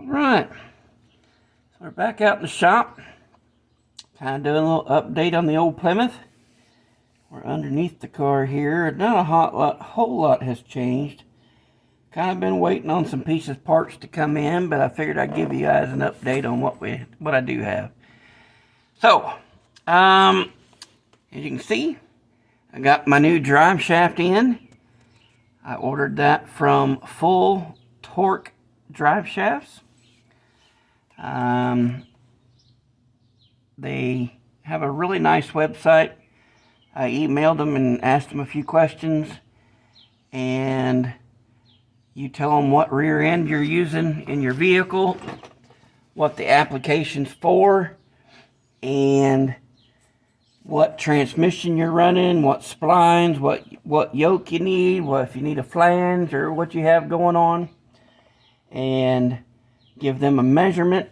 Alright, so we're back out in the shop, kind of doing a little update on the old Plymouth. We're underneath the car here. Not a whole lot has changed. Kind of been waiting on some parts to come in, but I figured I'd give you guys an update on what I do have. So, as you can see, I got my new drive shaft in. I ordered that from Full Torque Drive Shafts. They have a really nice website. I emailed them and asked them a few questions, and you tell them what rear end you're using in your vehicle, what the application's for, and what transmission you're running, what splines, what yoke you need, if you need a flange or what you have going on, and give them a measurement.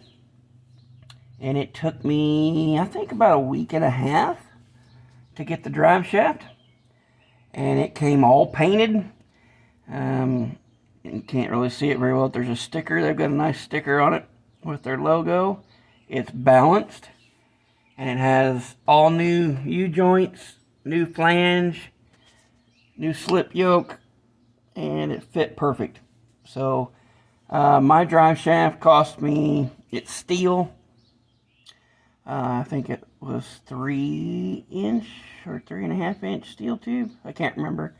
And it took me, I think, about a week and a half to get the drive shaft, and it came all painted. You can't really see it very well. There's a sticker. They've got a nice sticker on it with their logo. It's balanced, and it has all new U-joints, new flange, new slip yoke, and it fit perfect. So my drive shaft cost me, it's steel. I think it was 3-inch or 3.5-inch steel tube. I can't remember.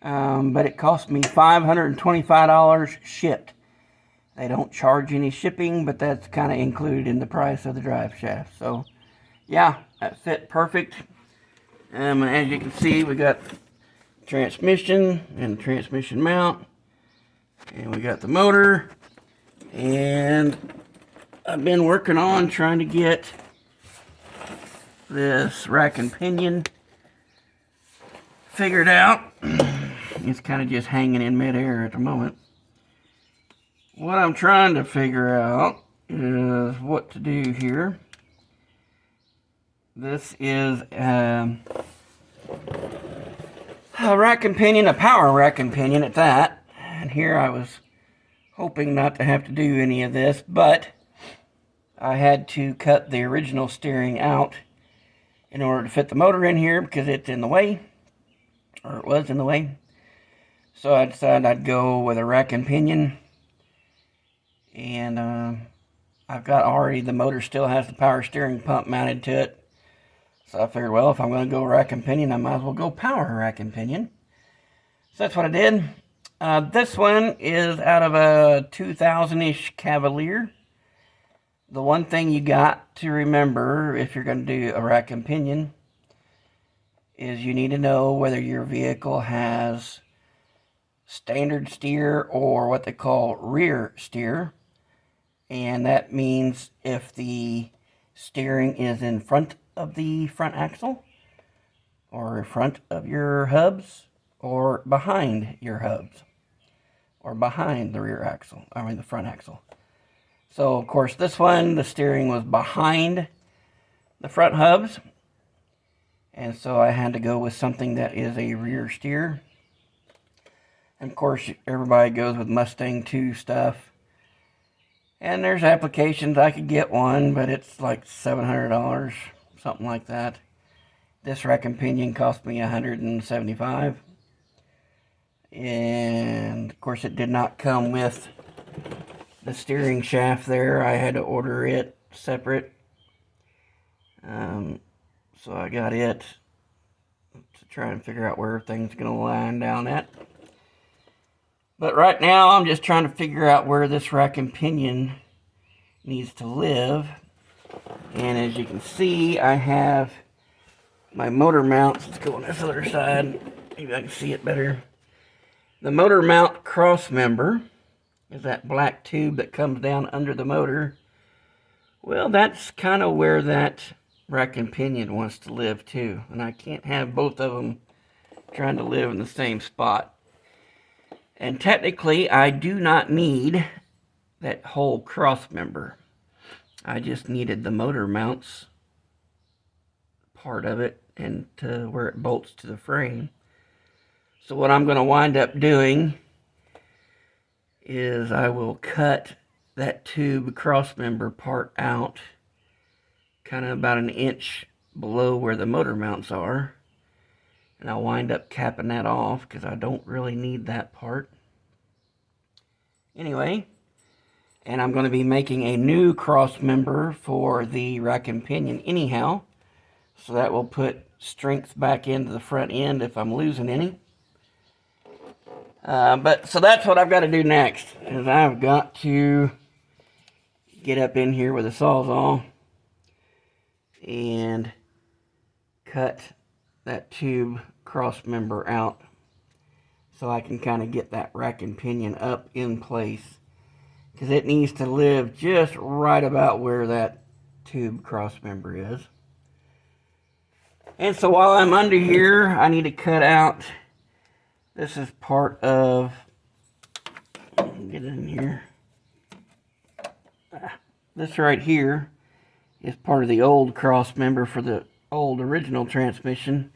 But it cost me $525 shipped. They don't charge any shipping, but that's kind of included in the price of the drive shaft. So, yeah, that fit perfect. As you can see, we got transmission and transmission mount. And we got the motor. And I've been working on trying to get this rack and pinion figured out. It's kind of just hanging in midair at the moment. What I'm trying to figure out is what to do here. This is a rack and pinion, a power rack and pinion at that. And here I was hoping not to have to do any of this, but I had to cut the original steering out in order to fit the motor in here because it's in the way, or it was in the way. So I decided I'd go with a rack and pinion, and I've got already, the motor still has the power steering pump mounted to it. So I figured, well, if I'm going to go rack and pinion, I might as well go power rack and pinion. So that's what I did. This one is out of a 2000-ish Cavalier. The one thing you got to remember if you're going to do a rack and pinion is you need to know whether your vehicle has standard steer or what they call rear steer. And that means if the steering is in front of the front axle, or in front of your hubs, or behind your hubs, or behind the rear axle, the front axle. So, of course, this one, the steering was behind the front hubs. And so I had to go with something that is a rear steer. And, of course, everybody goes with Mustang 2 stuff. And there's applications. I could get one, but it's like $700, something like that. This rack and pinion cost me $175. And, of course, it did not come with the steering shaft there. I had to order it separate. So I got it to try and figure out where things going to line down at. But right now I'm just trying to figure out where this rack and pinion needs to live. And as you can see, I have my motor mounts. Let's go on this other side. Maybe I can see it better. The motor mount cross member is that black tube that comes down under the motor. Well, that's kind of where that rack and pinion wants to live too. And I can't have both of them trying to live in the same spot. And technically, I do not need that whole cross member. I just needed the motor mounts part of it and to where it bolts to the frame. So what I'm going to wind up doing is I will cut that tube crossmember part out, kind of about an inch below where the motor mounts are. And I'll wind up capping that off because I don't really need that part. Anyway, and I'm going to be making a new cross member for the rack and pinion anyhow. So that will put strength back into the front end if I'm losing any. So that's what I've got to do next, is I've got to get up in here with a Sawzall and cut that tube cross member out so I can kind of get that rack and pinion up in place, because it needs to live just right about where that tube cross member is. And so while I'm under here, I need to cut out, this is part of, get it in here, this right here is part of the old cross member for the old original transmission.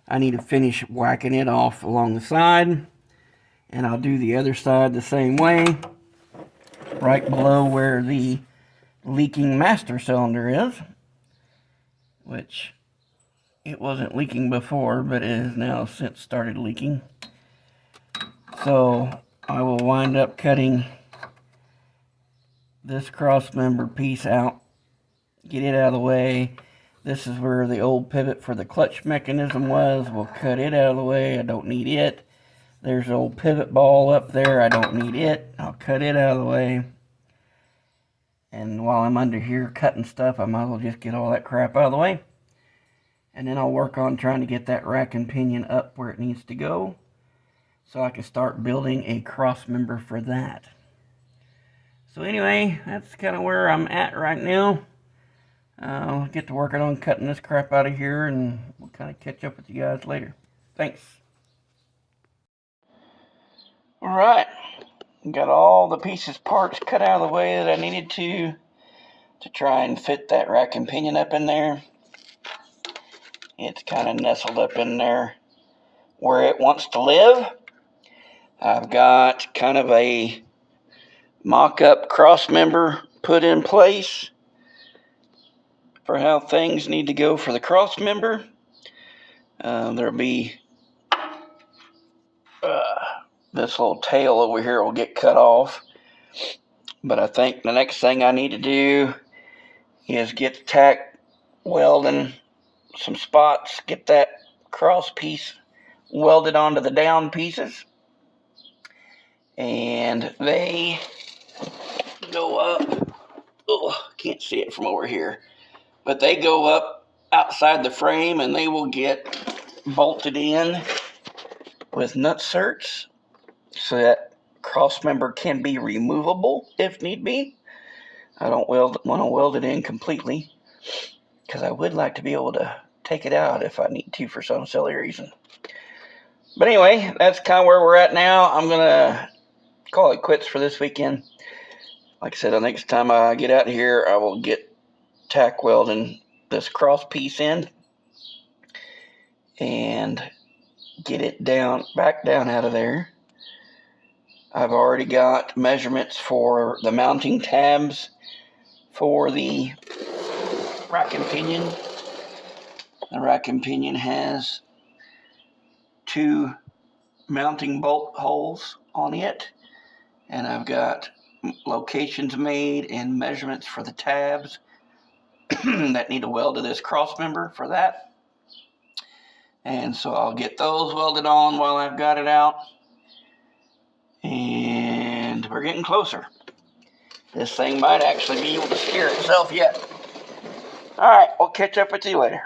I need to finish whacking it off along the side, and I'll do the other side the same way, right below where the leaking master cylinder is, which it wasn't leaking before, but it has now since started leaking. So I will wind up cutting this cross member piece out, get it out of the way. This is where the old pivot for the clutch mechanism was. We'll cut it out of the way. I don't need it. There's an old pivot ball up there. I don't need it. I'll cut it out of the way. And while I'm under here cutting stuff, I might as well just get all that crap out of the way. And then I'll work on trying to get that rack and pinion up where it needs to go, so I can start building a cross member for that. So anyway, that's kind of where I'm at right now. I'll get to working on cutting this crap out of here, and we'll kind of catch up with you guys later. Thanks. Alright, got all the parts cut out of the way that I needed to try and fit that rack and pinion up in there. It's kind of nestled up in there where it wants to live. I've got kind of a mock-up cross member put in place for how things need to go for the cross member. There'll be this little tail over here will get cut off, but I think the next thing I need to do is get the tack welding some spots, get that cross piece welded onto the down pieces, and they go up, can't see it from over here, but they go up outside the frame and they will get bolted in with nutserts so that cross member can be removable if need be. I don't want to weld it in completely, because I would like to be able to take it out if I need to for some silly reason. But anyway, that's kind of where we're at now. I'm going to call it quits for this weekend. Like I said, the next time I get out here, I will get tack welding this cross piece in and get it back down out of there. I've already got measurements for the mounting tabs for the rack and pinion. The rack and pinion has 2 mounting bolt holes on it, and I've got locations made and measurements for the tabs that need to weld to this cross member for that. And so I'll get those welded on while I've got it out, and we're getting closer. This thing might actually be able to steer itself yet. Alright, we'll catch up with you later.